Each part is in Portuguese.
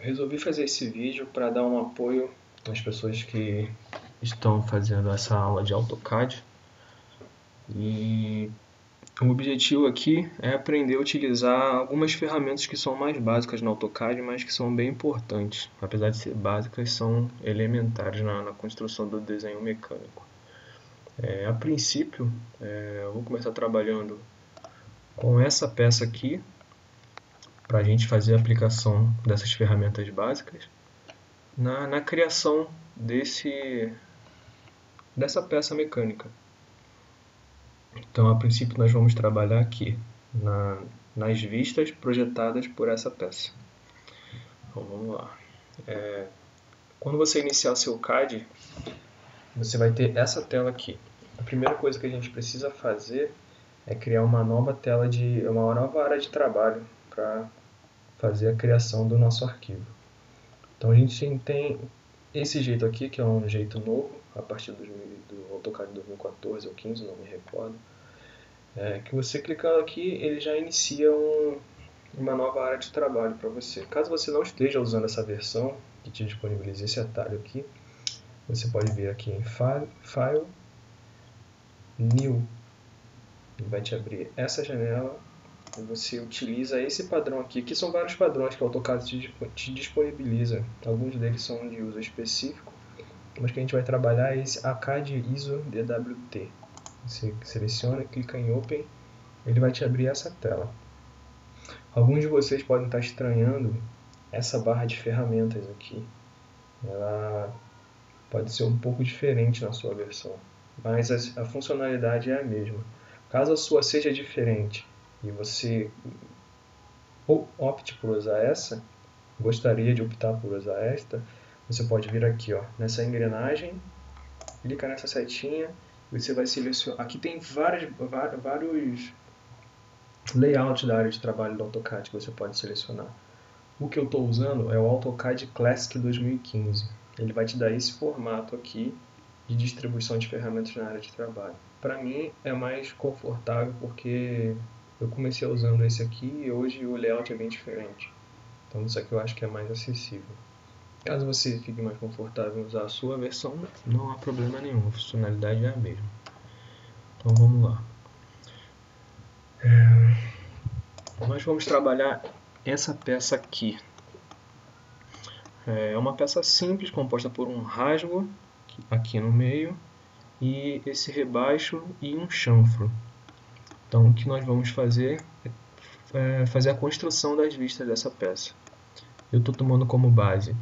Resolvi fazer esse vídeo para dar um apoio às pessoas que estão fazendo essa aula de AutoCAD. E o objetivo aqui é aprender a utilizar algumas ferramentas que são mais básicas no AutoCAD, mas que são bem importantes. Apesar de ser básicas, são elementares na construção do desenho mecânico. A princípio, eu vou começar trabalhando com essa peça aqui, para a gente fazer a aplicação dessas ferramentas básicas na criação dessa peça mecânica. Então, a princípio, nós vamos trabalhar aqui nas vistas projetadas por essa peça. Então, vamos lá. Quando você iniciar seu CAD, você vai ter essa tela aqui. A primeira coisa que a gente precisa fazer é criar uma nova área de trabalho para fazer a criação do nosso arquivo. Então a gente tem esse jeito aqui, que é um jeito novo, a partir do AutoCAD 2014 ou 15, não me recordo, que você clicando aqui, ele já inicia uma nova área de trabalho para você. Caso você não esteja usando essa versão, que te disponibiliza esse atalho aqui, você pode vir aqui em File, New, ele vai te abrir essa janela, e você utiliza esse padrão aqui, que são vários padrões que o AutoCAD te disponibiliza. Alguns deles são de uso específico, mas que a gente vai trabalhar é esse ACAD ISO DWT. Você seleciona, clica em Open, ele vai te abrir essa tela. Alguns de vocês podem estar estranhando essa barra de ferramentas aqui. Ela pode ser um pouco diferente na sua versão, mas a funcionalidade é a mesma. Caso a sua seja diferente e você opte por usar essa, gostaria de optar por usar esta, você pode vir aqui, nessa engrenagem, clica nessa setinha, e você vai selecionar. Aqui tem vários layouts da área de trabalho do AutoCAD que você pode selecionar. O que eu estou usando é o AutoCAD Classic 2015. Ele vai te dar esse formato aqui de distribuição de ferramentas na área de trabalho. Para mim é mais confortável porque eu comecei usando esse aqui e hoje o layout é bem diferente. Então isso aqui eu acho que é mais acessível. Caso você fique mais confortável em usar a sua versão, não há problema nenhum, a funcionalidade é a mesma. Então vamos lá. Nós vamos trabalhar essa peça aqui. É uma peça simples, composta por um rasgo aqui no meio e esse rebaixo e um chanfro. Então o que nós vamos fazer é fazer a construção das vistas dessa peça. Eu estou tomando como base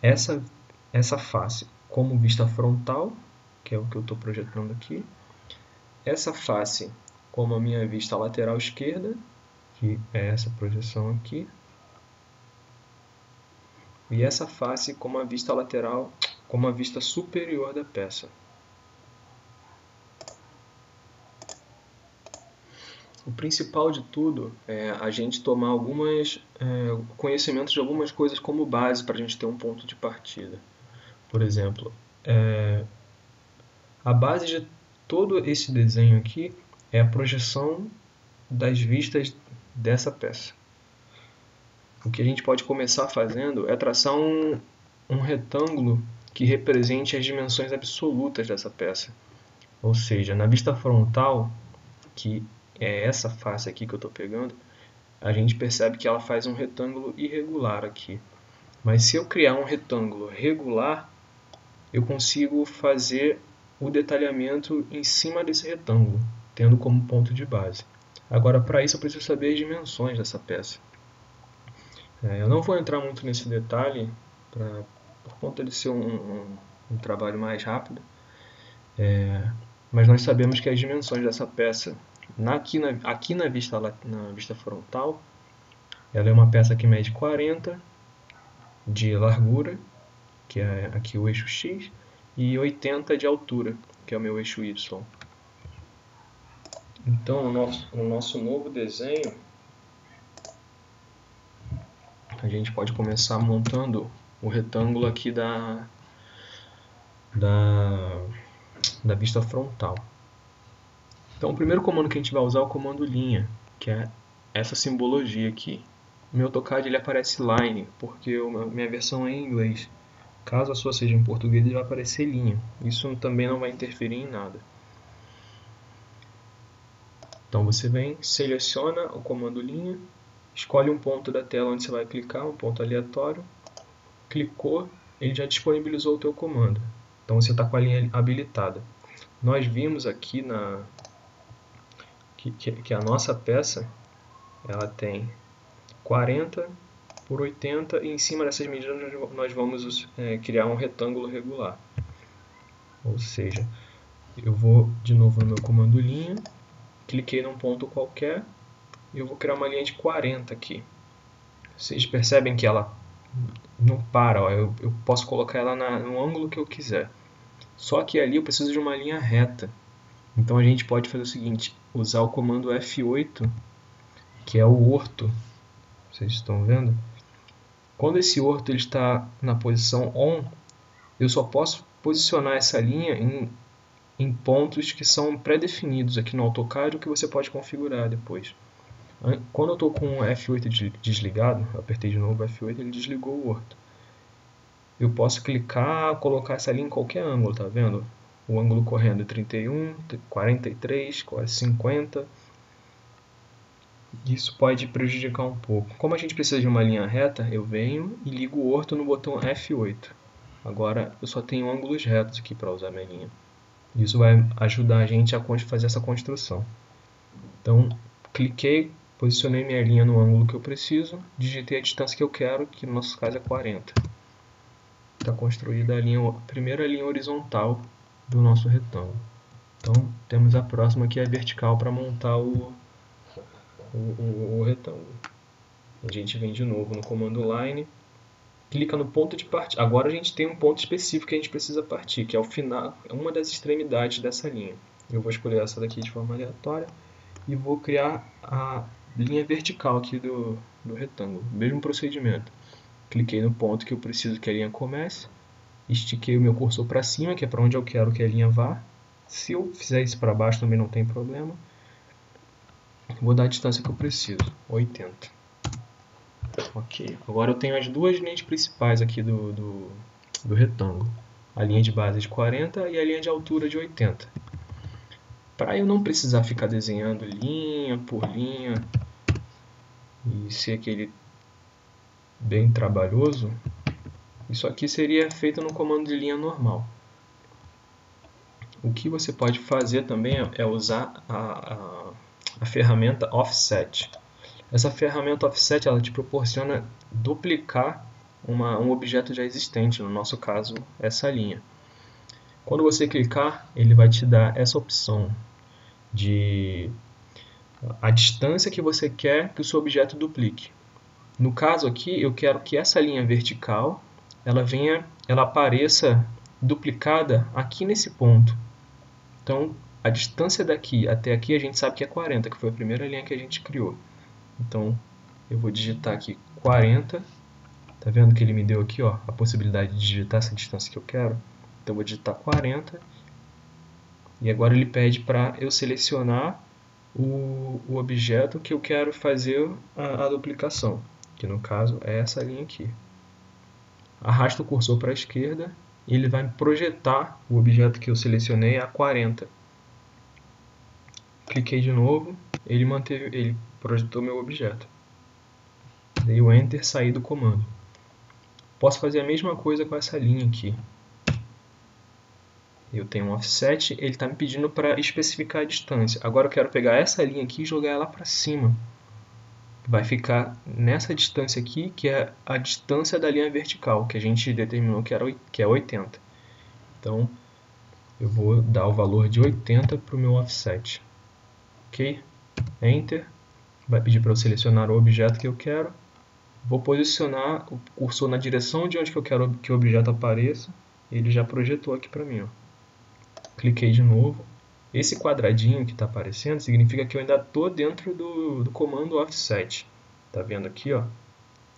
essa face como vista frontal, que é o que eu estou projetando aqui. Essa face como a minha vista lateral esquerda, que é essa projeção aqui. E essa face como a vista lateral, como a vista superior da peça. O principal de tudo é a gente tomar conhecimentos de algumas coisas como base para a gente ter um ponto de partida. Por exemplo, a base de todo esse desenho aqui é a projeção das vistas dessa peça. O que a gente pode começar fazendo é traçar um retângulo que represente as dimensões absolutas dessa peça. Ou seja, na vista frontal, que é essa face aqui que eu estou pegando, a gente percebe que ela faz um retângulo irregular aqui. Mas se eu criar um retângulo regular, eu consigo fazer o detalhamento em cima desse retângulo, tendo como ponto de base. Agora, para isso, eu preciso saber as dimensões dessa peça. Eu não vou entrar muito nesse detalhe, por conta de ser um trabalho mais rápido, mas nós sabemos que as dimensões dessa peça, aqui na vista frontal, ela é uma peça que mede 40 de largura, que é aqui o eixo X, e 80 de altura, que é o meu eixo Y. Então, no nosso novo desenho, a gente pode começar montando o retângulo aqui da vista frontal. Então, o primeiro comando que a gente vai usar é o comando linha, que é essa simbologia aqui. meu AutoCAD ele aparece line, porque minha versão é em inglês. Caso a sua seja em português, ele vai aparecer linha. Isso também não vai interferir em nada. Então você vem, seleciona o comando linha, escolhe um ponto da tela onde você vai clicar, um ponto aleatório, clicou, ele já disponibilizou o teu comando. Então você está com a linha habilitada. Nós vimos aqui que a nossa peça ela tem 40 por 80 e em cima dessas medidas nós vamos criar um retângulo regular. Ou seja, eu vou de novo no meu comando linha, cliquei num ponto qualquer e eu vou criar uma linha de 40 aqui. Vocês percebem que ela não para, ó, eu posso colocar ela no ângulo que eu quiser. Só que ali eu preciso de uma linha reta. Então a gente pode fazer o seguinte, usar o comando F8, que é o orto. Vocês estão vendo? Quando esse orto ele está na posição ON, eu só posso posicionar essa linha em pontos que são pré-definidos aqui no AutoCAD, o que você pode configurar depois. Quando eu estou com o F8 desligado, eu apertei de novo o F8, ele desligou o orto. Eu posso clicar, colocar essa linha em qualquer ângulo, tá vendo? O ângulo correndo é 31, 43, 50. Isso pode prejudicar um pouco. Como a gente precisa de uma linha reta, eu venho e ligo o orto no botão F8. Agora eu só tenho ângulos retos aqui para usar minha linha. Isso vai ajudar a gente a fazer essa construção. Então, cliquei, posicionei minha linha no ângulo que eu preciso, digitei a distância que eu quero, que no nosso caso é 40. Está construída a primeira linha horizontal do nosso retângulo. Então, temos a próxima que é vertical para montar o retângulo. A gente vem de novo no comando line, clica no ponto de partida. Agora a gente tem um ponto específico que a gente precisa partir, que é o final, uma das extremidades dessa linha. Eu vou escolher essa daqui de forma aleatória e vou criar a linha vertical aqui do retângulo. Mesmo procedimento. Cliquei no ponto que eu preciso que a linha comece, estiquei o meu cursor para cima, que é para onde eu quero que a linha vá. Se eu fizer isso para baixo também não tem problema. Vou dar a distância que eu preciso, 80. Ok, agora eu tenho as duas linhas principais aqui do retângulo. A linha de base de 40 e a linha de altura de 80. Para eu não precisar ficar desenhando linha por linha e ser aquele bem trabalhoso, isso aqui seria feito no comando de linha normal. O que você pode fazer também é usar a ferramenta Offset. Essa ferramenta Offset ela te proporciona duplicar um objeto já existente, no nosso caso, essa linha. Quando você clicar, ele vai te dar essa opção de a distância que você quer que o seu objeto duplique. No caso aqui, eu quero que essa linha vertical ela apareça duplicada aqui nesse ponto. Então, a distância daqui até aqui a gente sabe que é 40, que foi a primeira linha que a gente criou. Então, eu vou digitar aqui 40. Tá vendo que ele me deu aqui a possibilidade de digitar essa distância que eu quero? Então, eu vou digitar 40. E agora ele pede para eu selecionar o objeto que eu quero fazer a duplicação, que no caso é essa linha aqui. Arrasta o cursor para a esquerda e ele vai projetar o objeto que eu selecionei a 40. Cliquei de novo, ele projetou meu objeto. Dei o Enter, saí do comando. Posso fazer a mesma coisa com essa linha aqui. Eu tenho um offset, ele está me pedindo para especificar a distância. Agora eu quero pegar essa linha aqui e jogar ela para cima. Vai ficar nessa distância aqui, que é a distância da linha vertical, que a gente determinou que é 80. Então, eu vou dar o valor de 80 para o meu offset. Ok? Enter. Vai pedir para eu selecionar o objeto que eu quero. Vou posicionar o cursor na direção de onde que eu quero que o objeto apareça. Ele já projetou aqui para mim. Cliquei de novo. Esse quadradinho que está aparecendo significa que eu ainda estou dentro do comando offset. Está vendo aqui?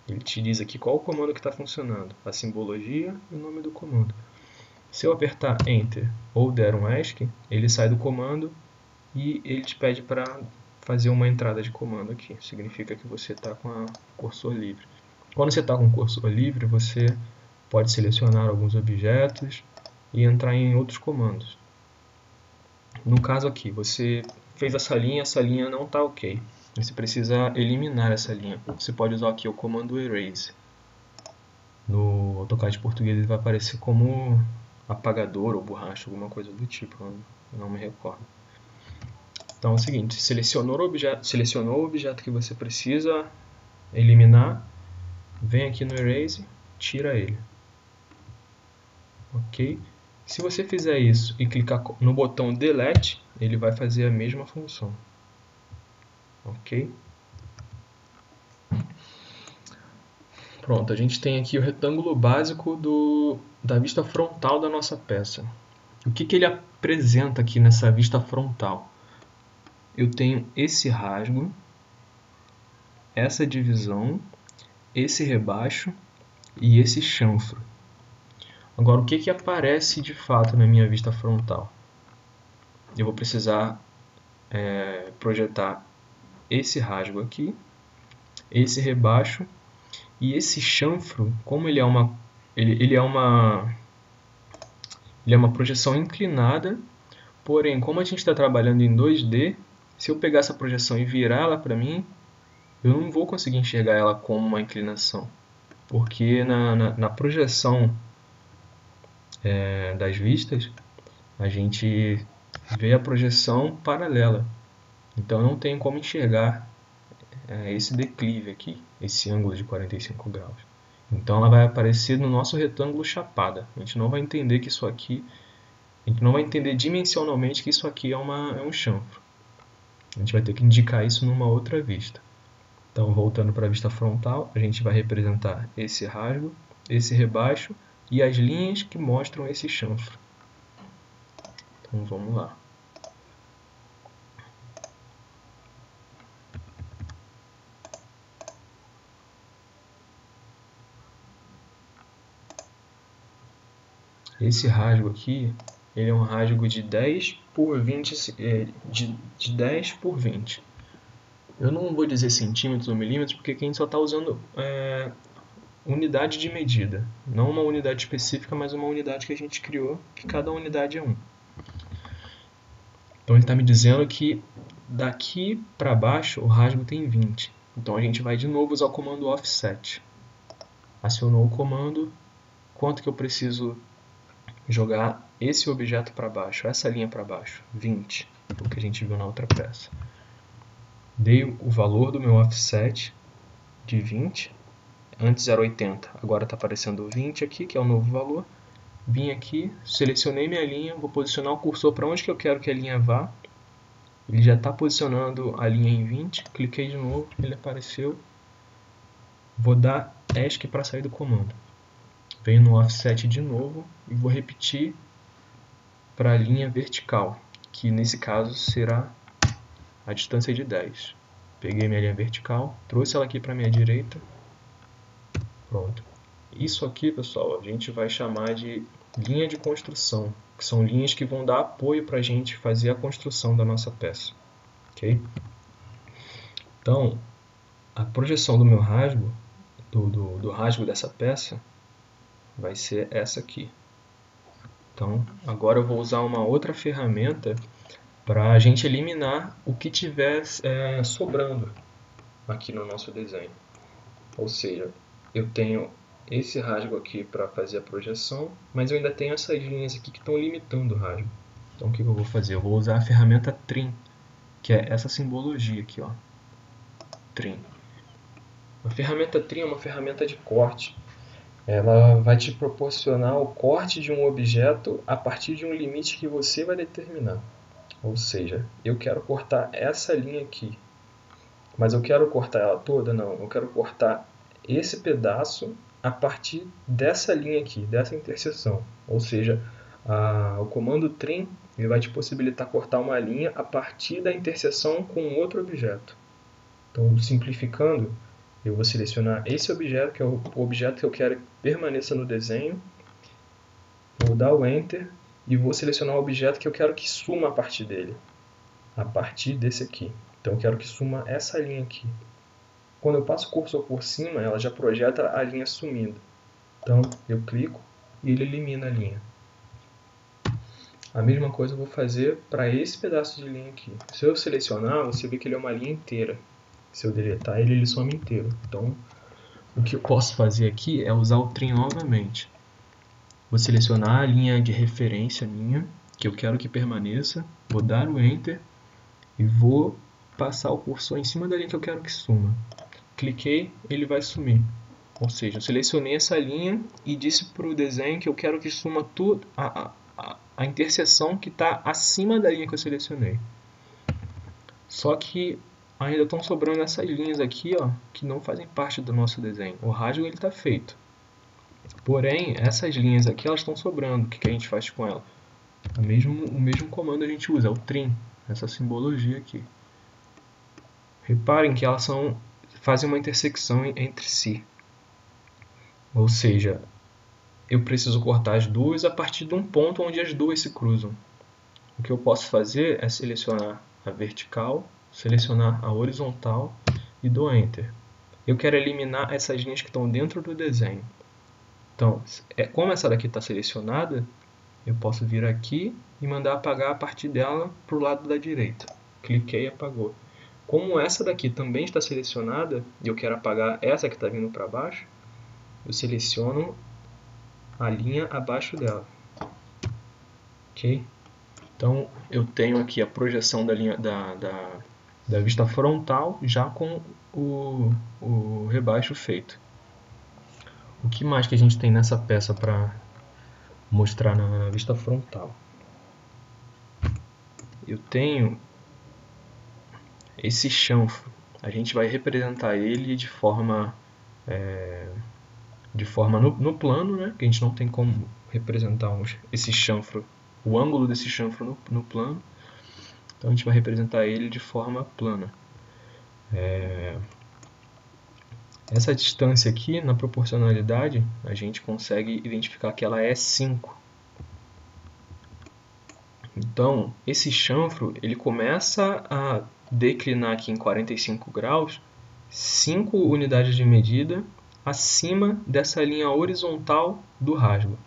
Ele te diz aqui qual o comando que está funcionando. A simbologia e o nome do comando. Se eu apertar Enter ou der um ESC, ele sai do comando e ele te pede para fazer uma entrada de comando aqui. Significa que você está com o cursor livre. Quando você está com o cursor livre, você pode selecionar alguns objetos e entrar em outros comandos. No caso aqui, você fez essa linha não está ok. Você precisa eliminar essa linha. Você pode usar aqui o comando erase. No AutoCAD português ele vai aparecer como apagador ou borracha, alguma coisa do tipo, eu não me recordo. Então é o seguinte, selecionou o objeto que você precisa eliminar, vem aqui no erase, tira ele. Ok? Se você fizer isso e clicar no botão delete, ele vai fazer a mesma função. Ok? Pronto, a gente tem aqui o retângulo básico da vista frontal da nossa peça. O que ele apresenta aqui nessa vista frontal? Eu tenho esse rasgo, essa divisão, esse rebaixo e esse chanfro. Agora, o que aparece de fato na minha vista frontal? Eu vou precisar projetar esse rasgo aqui, esse rebaixo e esse chanfro, como ele é uma projeção inclinada, porém, como a gente está trabalhando em 2D, se eu pegar essa projeção e virar ela para mim, eu não vou conseguir enxergar ela como uma inclinação, porque na projeção das vistas, a gente vê a projeção paralela, então não tem como enxergar esse declive aqui, esse ângulo de 45 graus. Então ela vai aparecer no nosso retângulo chapada. A gente não vai entender que isso aqui, a gente não vai entender dimensionalmente que isso aqui é um chanfro. A gente vai ter que indicar isso numa outra vista. Então, voltando para a vista frontal, a gente vai representar esse rasgo, esse rebaixo e as linhas que mostram esse chanfro. Então, vamos lá. Esse rasgo aqui, ele é um rasgo de 10 por 20, de 10 por 20. Eu não vou dizer centímetros ou milímetros, porque aqui a gente só está usando unidade de medida. Não uma unidade específica, mas uma unidade que a gente criou, que cada unidade é 1. Então ele está me dizendo que daqui para baixo o rasgo tem 20. Então a gente vai de novo usar o comando offset. Acionou o comando, quanto que eu preciso jogar esse objeto para baixo, essa linha para baixo? 20, o que a gente viu na outra peça. Dei o valor do meu offset de 20, antes era 80, agora está aparecendo 20 aqui, que é o novo valor. Vim aqui, selecionei minha linha, vou posicionar o cursor para onde que eu quero que a linha vá. Ele já está posicionando a linha em 20, cliquei de novo, ele apareceu. Vou dar ESC para sair do comando. Venho no offset de novo e vou repetir para a linha vertical, que nesse caso será a distância de 10. Peguei minha linha vertical, trouxe ela aqui para a minha direita. Pronto. Isso aqui, pessoal, a gente vai chamar de linha de construção, que são linhas que vão dar apoio para a gente fazer a construção da nossa peça. Ok? Então, a projeção do meu rasgo, do rasgo dessa peça, vai ser essa aqui. Então, agora eu vou usar uma outra ferramenta para a gente eliminar o que tiver sobrando aqui no nosso desenho. Ou seja, eu tenho esse rasgo aqui para fazer a projeção, mas eu ainda tenho essas linhas aqui que estão limitando o rasgo. Então o que eu vou fazer? Eu vou usar a ferramenta Trim, que é essa simbologia aqui, ó. Trim. A ferramenta Trim é uma ferramenta de corte. Ela vai te proporcionar o corte de um objeto a partir de um limite que você vai determinar. Ou seja, eu quero cortar essa linha aqui, mas eu quero cortar ela toda? Não, eu quero cortar esse pedaço a partir dessa linha aqui, dessa interseção. Ou seja, o comando Trim ele vai te possibilitar cortar uma linha a partir da interseção com outro objeto. Então, simplificando, eu vou selecionar esse objeto, que é o objeto que eu quero que permaneça no desenho. Vou dar o Enter e vou selecionar o objeto que eu quero que suma a partir dele. A partir desse aqui. Então eu quero que suma essa linha aqui. Quando eu passo o cursor por cima, ela já projeta a linha sumindo. Então eu clico e ele elimina a linha. A mesma coisa eu vou fazer para esse pedaço de linha aqui. Se eu selecionar, você vê que ele é uma linha inteira. Se eu deletar ele, ele some inteiro. Então, o que eu posso fazer aqui é usar o trim novamente. Vou selecionar a linha de referência minha, que eu quero que permaneça. Vou dar o Enter e vou passar o cursor em cima da linha que eu quero que suma. Cliquei, ele vai sumir. Ou seja, eu selecionei essa linha e disse para o desenho que eu quero que suma tudo, a interseção que está acima da linha que eu selecionei. Só que ainda estão sobrando essas linhas aqui, ó, que não fazem parte do nosso desenho. O rasgo está feito. Porém, essas linhas aqui elas estão sobrando. O que a gente faz com ela? O mesmo comando a gente usa, é o trim, essa simbologia aqui. Reparem que elas fazem uma intersecção entre si. Ou seja, eu preciso cortar as duas a partir de um ponto onde as duas se cruzam. O que eu posso fazer é selecionar a vertical, selecionar a horizontal e dou Enter. Eu quero eliminar essas linhas que estão dentro do desenho. Então, como essa daqui está selecionada, eu posso vir aqui e mandar apagar a partir dela para o lado da direita. Cliquei e apagou. Como essa daqui também está selecionada e eu quero apagar essa que está vindo para baixo, eu seleciono a linha abaixo dela. Ok? Então eu tenho aqui a projeção da linha da vista frontal já com o rebaixo feito. O que mais que a gente tem nessa peça para mostrar na vista frontal? Eu tenho esse chanfro. A gente vai representar ele de forma no plano, né? Que a gente não tem como representar esse chanfro, o ângulo desse chanfro no plano. Então a gente vai representar ele de forma plana. Essa distância aqui, na proporcionalidade, a gente consegue identificar que ela é 5. Então, esse chanfro ele começa a declinar aqui em 45 graus, 5 unidades de medida acima dessa linha horizontal do rasgo.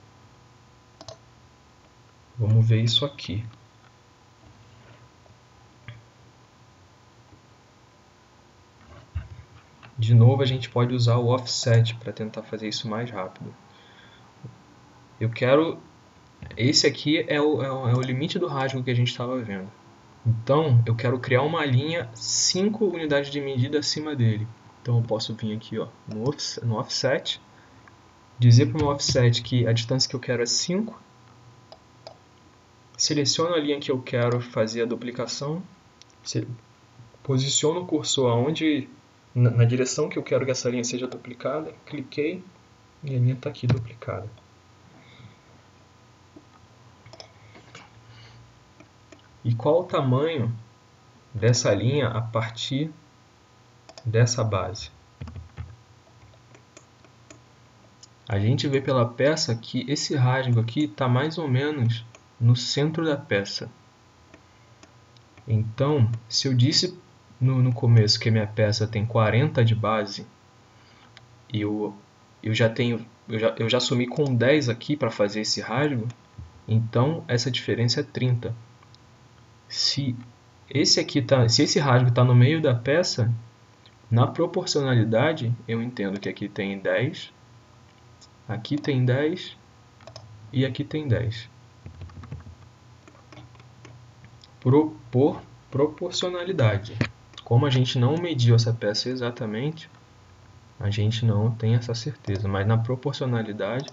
Vamos ver isso aqui. De novo, a gente pode usar o offset para tentar fazer isso mais rápido. Esse aqui é o limite do rasgo que a gente estava vendo. Então, eu quero criar uma linha 5 unidades de medida acima dele. Então, eu posso vir aqui ó, no offset, dizer para o meu offset que a distância que eu quero é 5, seleciono a linha que eu quero fazer a duplicação, posiciono o cursor na direção que eu quero que essa linha seja duplicada, cliquei e a linha está aqui duplicada. E qual o tamanho dessa linha a partir dessa base? A gente vê pela peça que esse rasgo aqui está mais ou menos no centro da peça. Então, se eu disse no começo que a minha peça tem 40 de base e eu já sumi com 10 aqui para fazer esse rasgo, então essa diferença é 30. Se esse rasgo está no meio da peça, na proporcionalidade eu entendo que aqui tem 10, aqui tem 10 e aqui tem 10. Por proporcionalidade. Como a gente não mediu essa peça exatamente, a gente não tem essa certeza, mas na proporcionalidade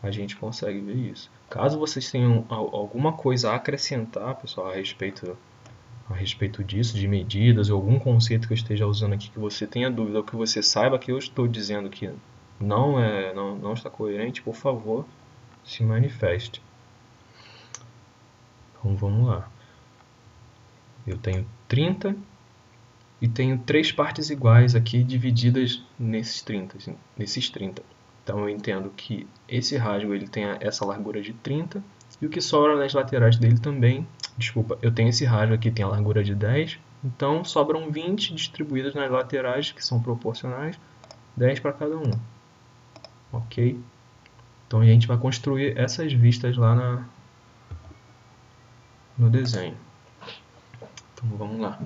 a gente consegue ver isso. Caso vocês tenham alguma coisa a acrescentar, pessoal, a respeito disso, de medidas, ou algum conceito que eu esteja usando aqui que você tenha dúvida, ou que você saiba que eu estou dizendo que não está coerente, por favor, se manifeste. Então vamos lá. Eu tenho 30 e tenho 3 partes iguais aqui divididas nesses 30. Então eu entendo que esse rasgo ele tem essa largura de 30 e o que sobra nas laterais dele também. Desculpa, eu tenho esse rasgo aqui, tem a largura de 10 Então sobram 20 distribuídas nas laterais, que são proporcionais, 10 para cada um. Ok? Então a gente vai construir essas vistas lá no desenho. Então vamos lá.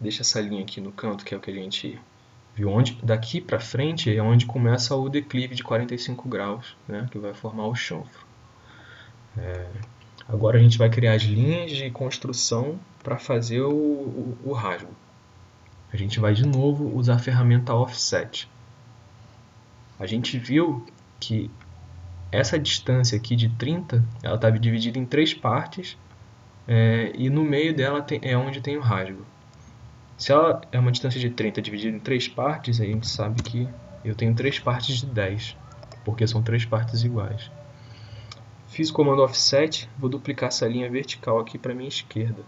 Deixa essa linha aqui no canto, que é o que a gente viu. Daqui para frente é onde começa o declive de 45 graus, né, que vai formar o chanfro. Agora a gente vai criar as linhas de construção para fazer o rasgo. A gente vai de novo usar a ferramenta Offset. A gente viu que essa distância aqui de 30, ela está dividida em 3 partes, e no meio dela é onde tem o rasgo. Se ela é uma distância de 30 dividida em 3 partes, a gente sabe que eu tenho 3 partes de 10, porque são 3 partes iguais. Fiz o comando Offset, vou duplicar essa linha vertical aqui para a minha esquerda.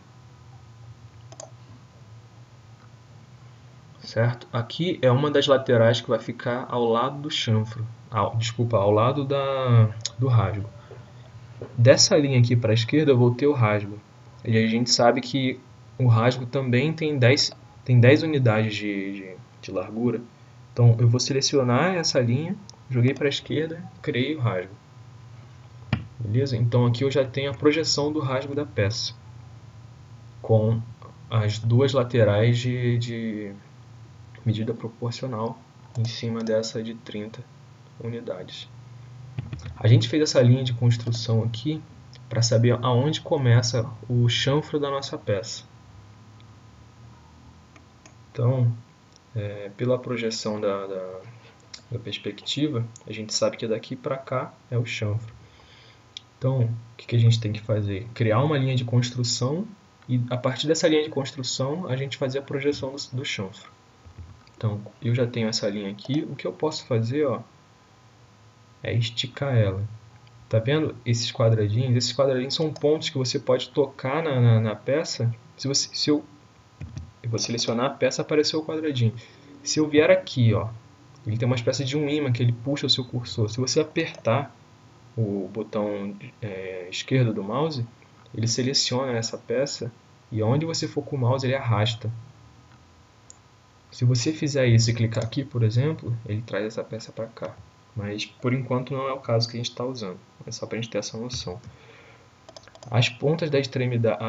Certo? Aqui é uma das laterais que vai ficar ao lado do chanfro, ao lado do rasgo. Dessa linha aqui para a esquerda eu vou ter o rasgo. E a gente sabe que o rasgo também tem 10 unidades de largura. Então eu vou selecionar essa linha, joguei para a esquerda, criei o rasgo. Beleza? Então aqui eu já tenho a projeção do rasgo da peça, com as duas laterais de medida proporcional em cima dessa de 30 unidades. A gente fez essa linha de construção aqui para saber aonde começa o chanfro da nossa peça. Então, pela projeção da perspectiva, a gente sabe que daqui para cá é o chanfro. Então, o que a gente tem que fazer? Criar uma linha de construção e, a partir dessa linha de construção, a gente fazer a projeção do chanfro. Então, eu já tenho essa linha aqui. O que eu posso fazer, é esticar ela. Tá vendo esses quadradinhos? Esses quadradinhos são pontos que você pode tocar na peça. Se eu vou selecionar a peça, apareceu o quadradinho. Se eu vier aqui, ele tem uma espécie de um ímã que ele puxa o seu cursor. Se você apertar o botão esquerdo do mouse, ele seleciona essa peça e onde você for com o mouse ele arrasta. Se você fizer isso e clicar aqui, por exemplo, ele traz essa peça para cá. Mas por enquanto não é o caso que a gente está usando. É só para a gente ter essa noção. As pontas da extremidade,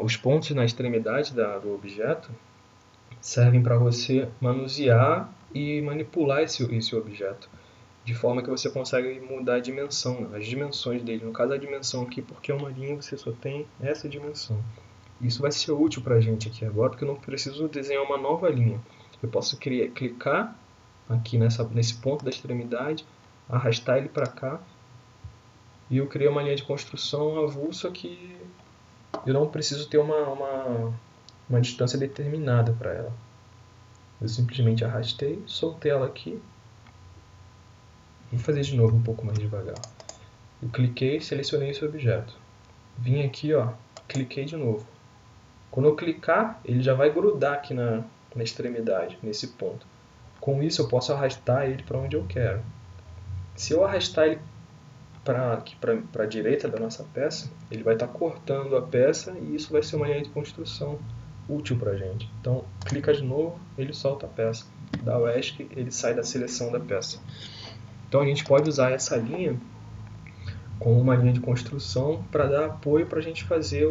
os pontos na extremidade do objeto servem para você manusear e manipular esse objeto, de forma que você consegue mudar a dimensão, as dimensões dele. No caso, a dimensão aqui, porque é uma linha, você só tem essa dimensão. Isso vai ser útil para a gente aqui agora, porque eu não preciso desenhar uma nova linha. Eu posso clicar aqui nesse ponto da extremidade, arrastar ele para cá, e eu criei uma linha de construção avulsa que eu não preciso ter uma distância determinada para ela. Eu simplesmente arrastei, soltei ela aqui. Vou fazer de novo um pouco mais devagar. Eu cliquei, selecionei esse objeto. Vim aqui, cliquei de novo. Quando eu clicar, ele já vai grudar aqui na extremidade, nesse ponto. Com isso, eu posso arrastar ele para onde eu quero. Se eu arrastar ele para a direita da nossa peça, ele vai estar cortando a peça e isso vai ser uma linha de construção útil para a gente. Então, clica de novo, ele solta a peça. Dá o ESC, ele sai da seleção da peça. Então, a gente pode usar essa linha como uma linha de construção para dar apoio para a gente fazer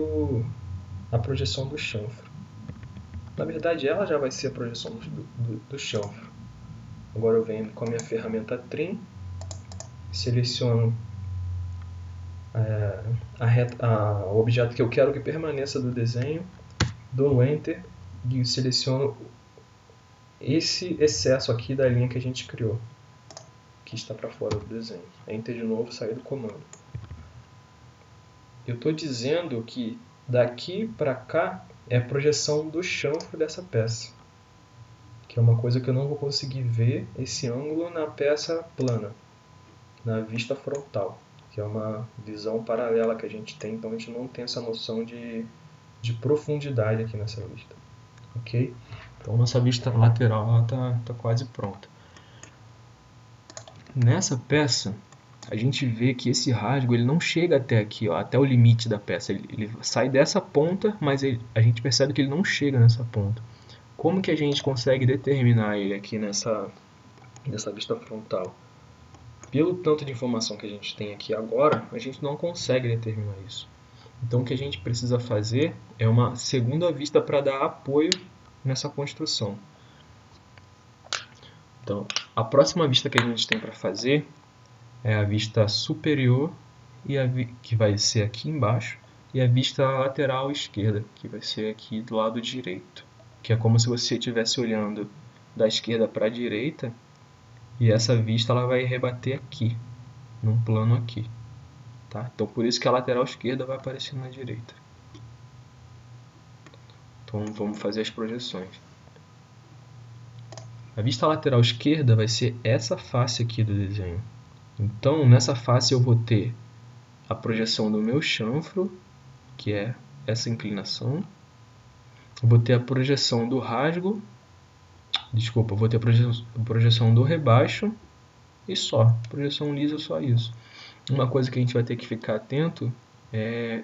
a projeção do chanfro. Na verdade, ela já vai ser a projeção do chanfro. Agora eu venho com a minha ferramenta Trim, seleciono o objeto que eu quero que permaneça do desenho, dou Enter e seleciono esse excesso aqui da linha que a gente criou, que está para fora do desenho. Enter de novo, sair do comando. Eu estou dizendo que daqui para cá é a projeção do chanfro dessa peça, que é uma coisa que eu não vou conseguir ver esse ângulo na peça plana, na vista frontal, que é uma visão paralela que a gente tem, então a gente não tem essa noção de profundidade aqui nessa vista. Ok? Então nossa vista lateral está quase pronta. Nessa peça a gente vê que esse rasgo ele não chega até aqui, ó, até o limite da peça. Ele sai dessa ponta, mas a gente percebe que ele não chega nessa ponta. Como que a gente consegue determinar ele aqui nessa vista frontal? Pelo tanto de informação que a gente tem aqui agora, a gente não consegue determinar isso. Então o que a gente precisa fazer é uma segunda vista para dar apoio nessa construção. Então, a próxima vista que a gente tem para fazer é a vista superior, que vai ser aqui embaixo, e a vista lateral esquerda, que vai ser aqui do lado direito. Que é como se você estivesse olhando da esquerda para a direita, e essa vista ela vai rebater aqui, num plano aqui. Tá? Então por isso que a lateral esquerda vai aparecer na direita. Então vamos fazer as projeções. A vista lateral esquerda vai ser essa face aqui do desenho. Então nessa face eu vou ter a projeção do meu chanfro, que é essa inclinação. Eu vou ter a projeção do rasgo. Desculpa, eu vou ter a projeção do rebaixo e só. Projeção lisa, só isso. Uma coisa que a gente vai ter que ficar atento é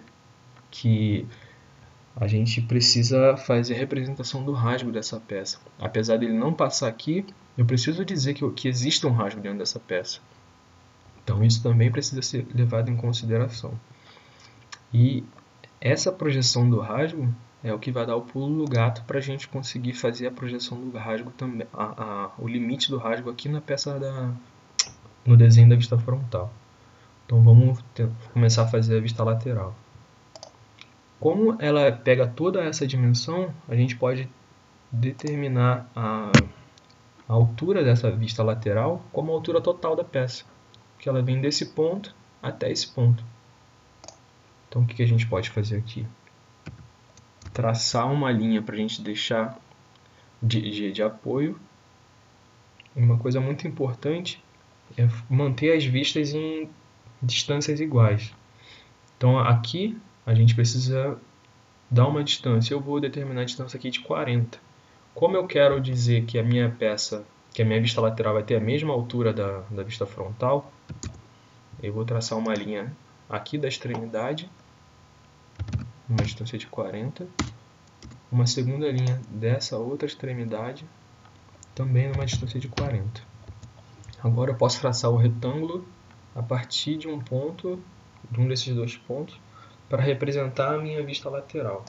que a gente precisa fazer a representação do rasgo dessa peça. Apesar dele não passar aqui, eu preciso dizer que existe um rasgo dentro dessa peça. Então isso também precisa ser levado em consideração. E essa projeção do rasgo é o que vai dar o pulo do gato para a gente conseguir fazer a projeção do rasgo também, o limite do rasgo aqui na peça no desenho da vista frontal. Então vamos começar a fazer a vista lateral. Como ela pega toda essa dimensão, a gente pode determinar a altura dessa vista lateral como a altura total da peça, que ela vem desse ponto até esse ponto. Então o que a gente pode fazer aqui? Traçar uma linha para a gente deixar de apoio. E uma coisa muito importante é manter as vistas em distâncias iguais. Então aqui a gente precisa dar uma distância. Eu vou determinar a distância aqui de 40. Como eu quero dizer que a minha peça, que a minha vista lateral vai ter a mesma altura da vista frontal, eu vou traçar uma linha aqui da extremidade, uma distância de 40, uma segunda linha dessa outra extremidade, também numa distância de 40. Agora eu posso traçar o retângulo a partir de um ponto, de um desses dois pontos, para representar a minha vista lateral.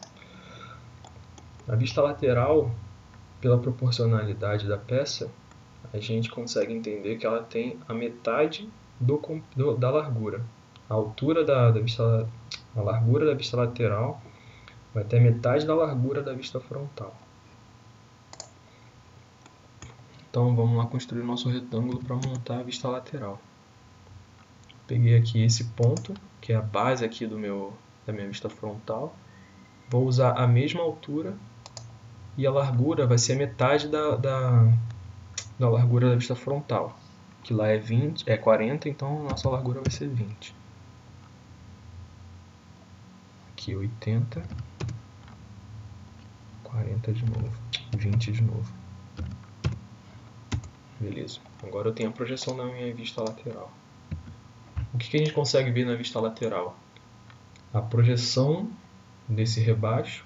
A vista lateral, pela proporcionalidade da peça, a gente consegue entender que ela tem a metade da largura. A altura a largura da vista lateral vai ter a metade da largura da vista frontal. Então vamos lá construir o nosso retângulo para montar a vista lateral. Peguei aqui esse ponto, que é a base aqui da minha vista frontal. Vou usar a mesma altura e a largura vai ser metade da largura da vista frontal, que lá é 40, então a nossa largura vai ser 20. Aqui 80, 40 de novo, 20 de novo. Beleza, agora eu tenho a projeção da minha vista lateral. O que a gente consegue ver na vista lateral? A projeção desse rebaixo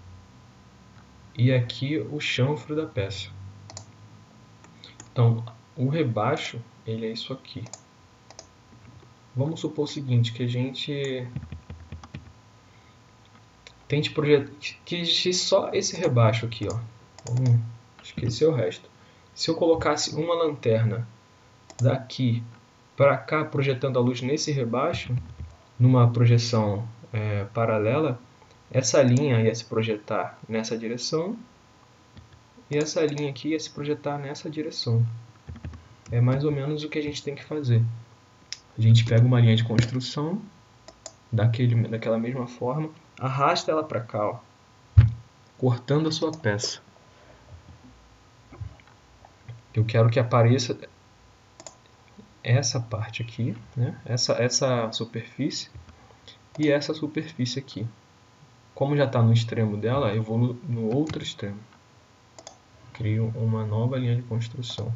e aqui o chanfro da peça. Então, o rebaixo, ele é isso aqui. Vamos supor o seguinte, que a gente tente projetar, que existe só esse rebaixo aqui, ó. Vamos esquecer o resto. Se eu colocasse uma lanterna daqui para cá, projetando a luz nesse rebaixo, numa projeção paralela, essa linha ia se projetar nessa direção e essa linha aqui ia se projetar nessa direção. É mais ou menos o que a gente tem que fazer. A gente pega uma linha de construção daquela mesma forma, arrasta ela para cá, ó, cortando a sua peça. Eu quero que apareça essa parte aqui, né? essa superfície e essa superfície aqui. Como já está no extremo dela, eu vou no outro extremo. Crio uma nova linha de construção.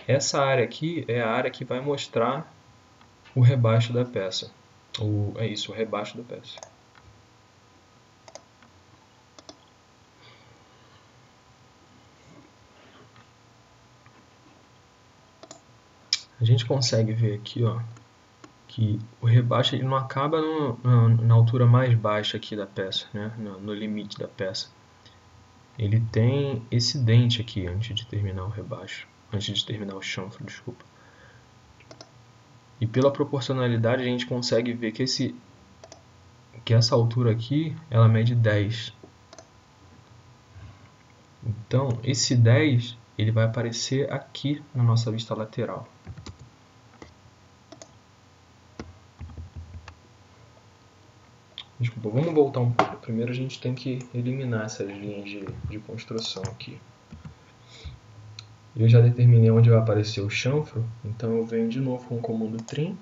Essa área aqui é a área que vai mostrar o rebaixo da peça. É isso, o rebaixo da peça. A gente consegue ver aqui, ó, que o rebaixo ele não acaba na altura mais baixa aqui da peça, né? No limite da peça. Ele tem esse dente aqui antes de terminar o rebaixo, antes de terminar o chanfro, desculpa. E pela proporcionalidade a gente consegue ver que essa altura aqui, ela mede 10. Então, esse 10, ele vai aparecer aqui na nossa vista lateral. Desculpa, vamos voltar um pouco. Primeiro a gente tem que eliminar essas linhas de construção aqui. Eu já determinei onde vai aparecer o chanfro, então eu venho de novo com o comando trim,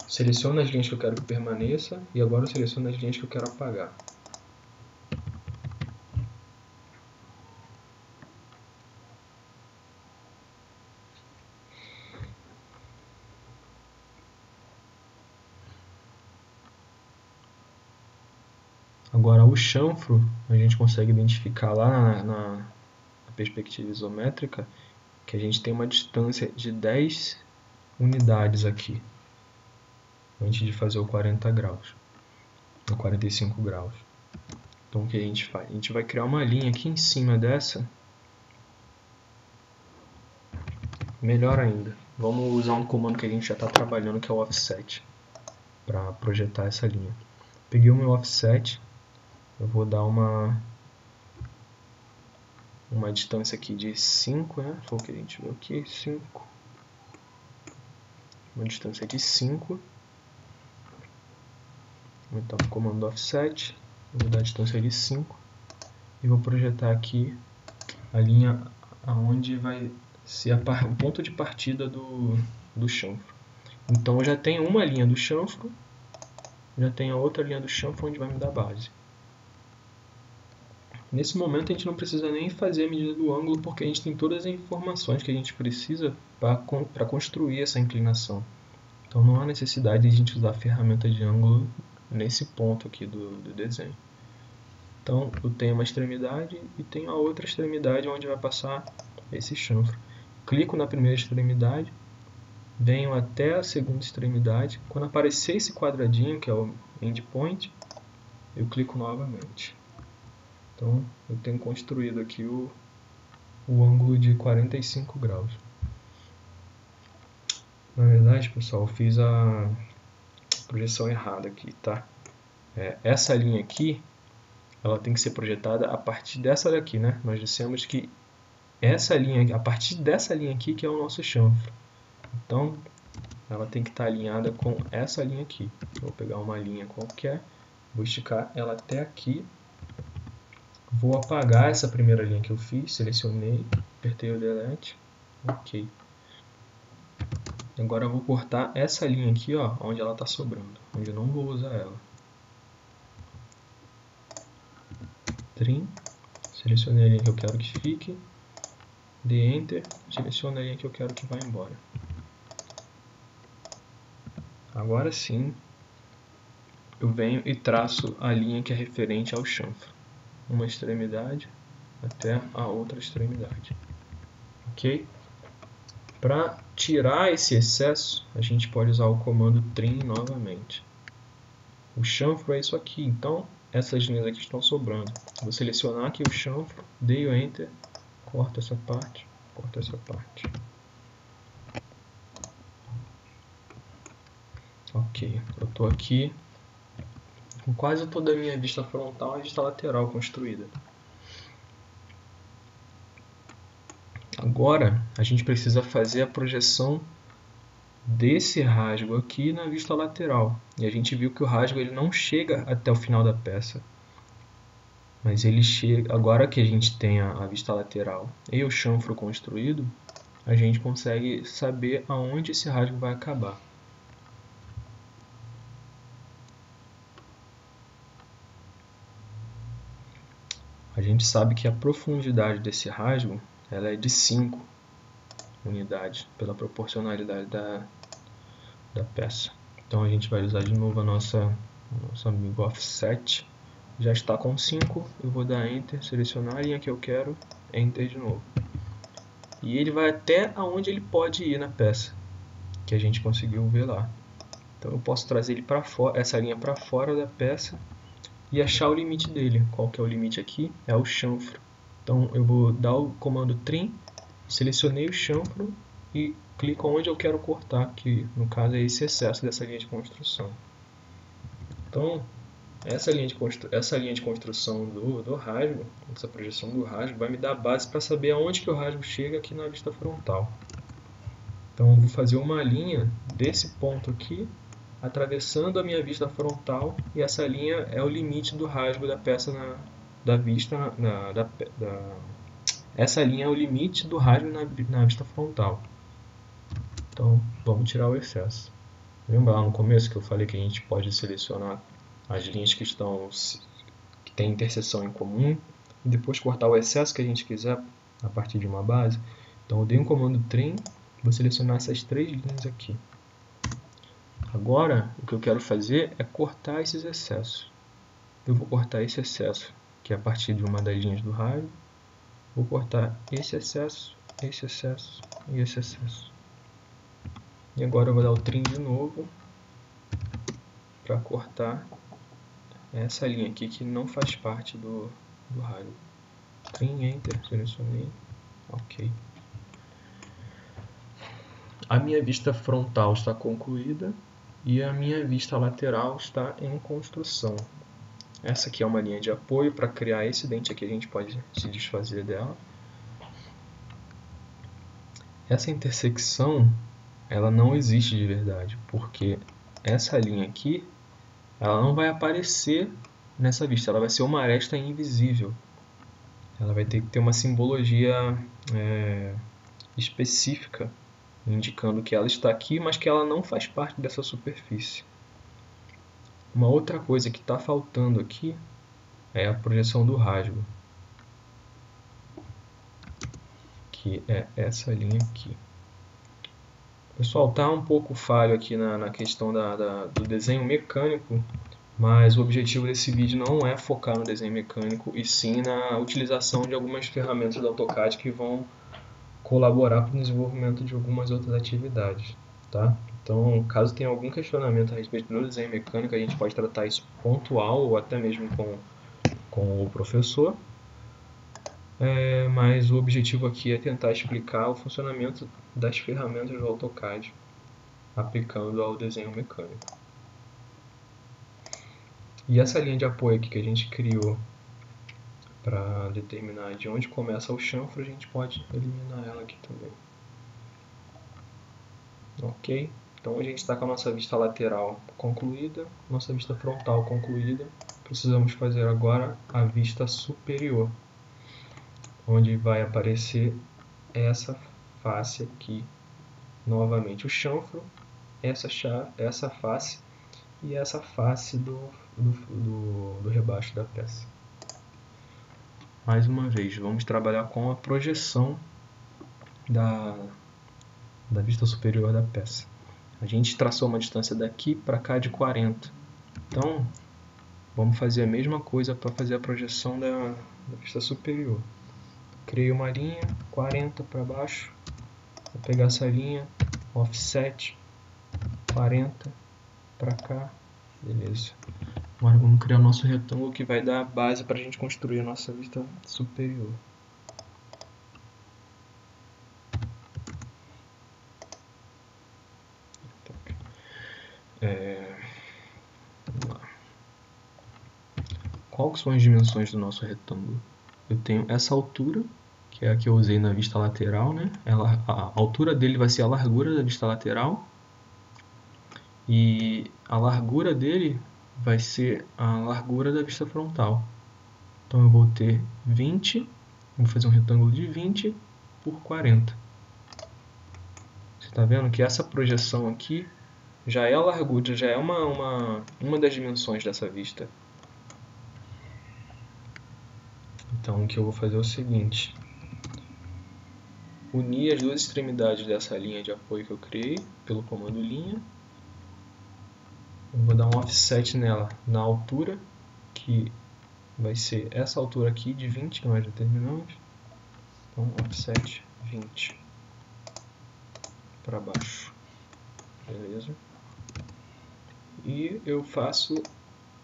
seleciono as linhas que eu quero que permaneça e agora eu seleciono as linhas que eu quero apagar. Agora o chanfro a gente consegue identificar lá na perspectiva isométrica que a gente tem uma distância de 10 unidades aqui, antes de fazer o 40 graus, ou 45 graus. Então o que a gente faz? A gente vai criar uma linha aqui em cima dessa. Melhor ainda, vamos usar um comando que a gente já está trabalhando, que é o offset, para projetar essa linha. Peguei o meu offset, eu vou dar uma distância aqui de 5, né? Foi o que a gente viu aqui, 5. Uma distância de 5. Então, o comando offset, eu vou dar a distância de 5 e vou projetar aqui a linha aonde vai ser o ponto de partida do chanfro. Então, eu já tenho uma linha do chanfro, já tenho a outra linha do chanfro onde vai me dar base. Nesse momento a gente não precisa nem fazer a medida do ângulo, porque a gente tem todas as informações que a gente precisa para construir essa inclinação. Então não há necessidade de a gente usar a ferramenta de ângulo nesse ponto aqui do desenho. Então eu tenho uma extremidade e tenho a outra extremidade onde vai passar esse chanfro. Clico na primeira extremidade, venho até a segunda extremidade. Quando aparecer esse quadradinho, que é o endpoint, eu clico novamente. Então, eu tenho construído aqui o ângulo de 45 graus. Na verdade, pessoal, eu fiz a projeção errada aqui, tá? Essa linha aqui, ela tem que ser projetada a partir dessa daqui, né? Nós dissemos que essa linha, a partir dessa linha aqui, que é o nosso chanfro. Então, ela tem que estar alinhada com essa linha aqui. Vou pegar uma linha qualquer, vou esticar ela até aqui. Vou apagar essa primeira linha que eu fiz, selecionei, apertei o delete, ok. Agora eu vou cortar essa linha aqui, ó, onde ela está sobrando, onde eu não vou usar ela. Trim, selecionei a linha que eu quero que fique, dê Enter, seleciono a linha que eu quero que vá embora. Agora sim, eu venho e traço a linha que é referente ao chanfro. Uma extremidade até a outra extremidade, ok? Para tirar esse excesso, a gente pode usar o comando trim novamente. O chanfro é isso aqui, então essas linhas aqui estão sobrando. Vou selecionar aqui o chanfro, dei o Enter, corto essa parte, corto essa parte. Ok, eu estou aqui com quase toda a minha vista frontal e vista lateral construída. Agora, a gente precisa fazer a projeção desse rasgo aqui na vista lateral. E a gente viu que o rasgo ele não chega até o final da peça. Mas ele chega, agora que a gente tem a vista lateral e o chanfro construído, a gente consegue saber aonde esse rasgo vai acabar. A gente sabe que a profundidade desse rasgo ela é de 5 unidades, pela proporcionalidade da peça. Então a gente vai usar de novo nosso amigo offset. Já está com 5, eu vou dar Enter, selecionar a linha que eu quero, Enter de novo. E ele vai até aonde ele pode ir na peça, que a gente conseguiu ver lá. Então eu posso trazer ele para fora, essa linha para fora da peça e achar o limite dele. Qual que é o limite aqui? É o chanfro. Então eu vou dar o comando trim, selecionei o chanfro e clico onde eu quero cortar, que no caso é esse excesso dessa linha de construção. Então essa linha de construção do rasgo, essa projeção do rasgo, vai me dar a base para saber aonde que o rasgo chega aqui na vista frontal. Então eu vou fazer uma linha desse ponto aqui, atravessando a minha vista frontal, e essa linha é o limite do rasgo da peça da vista. Essa linha é o limite do rasgo na vista frontal. Então vamos tirar o excesso. Lembra lá no começo que eu falei que a gente pode selecionar as linhas que têm interseção em comum e depois cortar o excesso que a gente quiser a partir de uma base? Então eu dei um comando trim, vou selecionar essas 3 linhas aqui. Agora o que eu quero fazer é cortar esses excessos. Eu vou cortar esse excesso, que é a partir de uma das linhas do raio. Vou cortar esse excesso e esse excesso. E agora eu vou dar o trim de novo para cortar essa linha aqui que não faz parte do raio. Trim, Enter, selecionei, ok. A minha vista frontal está concluída e a minha vista lateral está em construção. Essa aqui é uma linha de apoio. Para criar esse dente aqui a gente pode se desfazer dela. Essa intersecção ela não existe de verdade, porque essa linha aqui ela não vai aparecer nessa vista, ela vai ser uma aresta invisível. Ela vai ter que ter uma simbologia específica, indicando que ela está aqui, mas que ela não faz parte dessa superfície. Uma outra coisa que está faltando aqui é a projeção do rasgo, que é essa linha aqui. Pessoal, tá um pouco falho aqui na questão do desenho mecânico, mas o objetivo desse vídeo não é focar no desenho mecânico, e sim na utilização de algumas ferramentas do AutoCAD que vão colaborar para o desenvolvimento de algumas outras atividades, tá? Então, caso tenha algum questionamento a respeito do desenho mecânico, a gente pode tratar isso pontual ou até mesmo com o professor. Mas o objetivo aqui é tentar explicar o funcionamento das ferramentas do AutoCAD aplicando ao desenho mecânico. E essa linha de apoio aqui que a gente criou para determinar de onde começa o chanfro, a gente pode eliminar ela aqui também. Ok? Então a gente está com a nossa vista lateral concluída, nossa vista frontal concluída. Precisamos fazer agora a vista superior, onde vai aparecer essa face aqui, novamente o chanfro, essa face e essa face do rebaixo da peça. Mais uma vez, vamos trabalhar com a projeção da vista superior da peça. A gente traçou uma distância daqui para cá de 40. Então, vamos fazer a mesma coisa para fazer a projeção da vista superior. Criei uma linha, 40 para baixo. Vou pegar essa linha, offset, 40 para cá. Beleza. Agora vamos criar o nosso retângulo que vai dar a base para a gente construir a nossa vista superior. Vamos lá. Quais são as dimensões do nosso retângulo? Eu tenho essa altura, que é a que eu usei na vista lateral, né? A altura dele vai ser a largura da vista lateral. E a largura dele vai ser a largura da vista frontal. Então eu vou ter 20, vou fazer um retângulo de 20 por 40. Você está vendo que essa projeção aqui já é a largura, já é uma das dimensões dessa vista. Então o que eu vou fazer é o seguinte: unir as duas extremidades dessa linha de apoio que eu criei pelo comando linha. Eu vou dar um offset nela na altura, que vai ser essa altura aqui de 20 que nós determinamos. Então, offset 20 para baixo. Beleza? E eu faço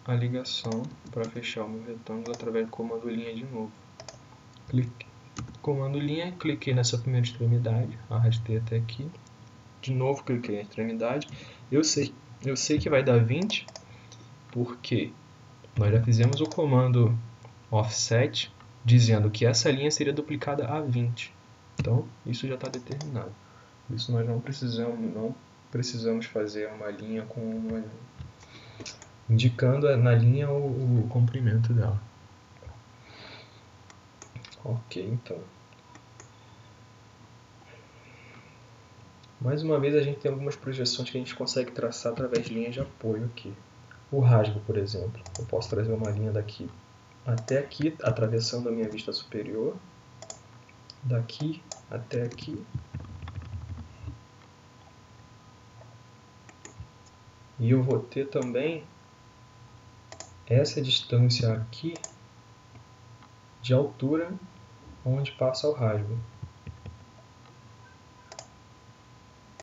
a ligação para fechar o meu retângulo através do comando linha de novo. Comando linha, cliquei nessa primeira extremidade, arrastei até aqui. De novo cliquei na extremidade. Eu sei que vai dar 20, porque nós já fizemos o comando offset dizendo que essa linha seria duplicada a 20. Então, isso já está determinado. Isso nós não precisamos fazer uma linha indicando na linha o comprimento dela. Ok, então. Mais uma vez a gente tem algumas projeções que a gente consegue traçar através de linhas de apoio aqui. O rasgo, por exemplo. Eu posso trazer uma linha daqui até aqui, atravessando a minha vista superior. Daqui até aqui. E eu vou ter também essa distância aqui de altura onde passa o rasgo.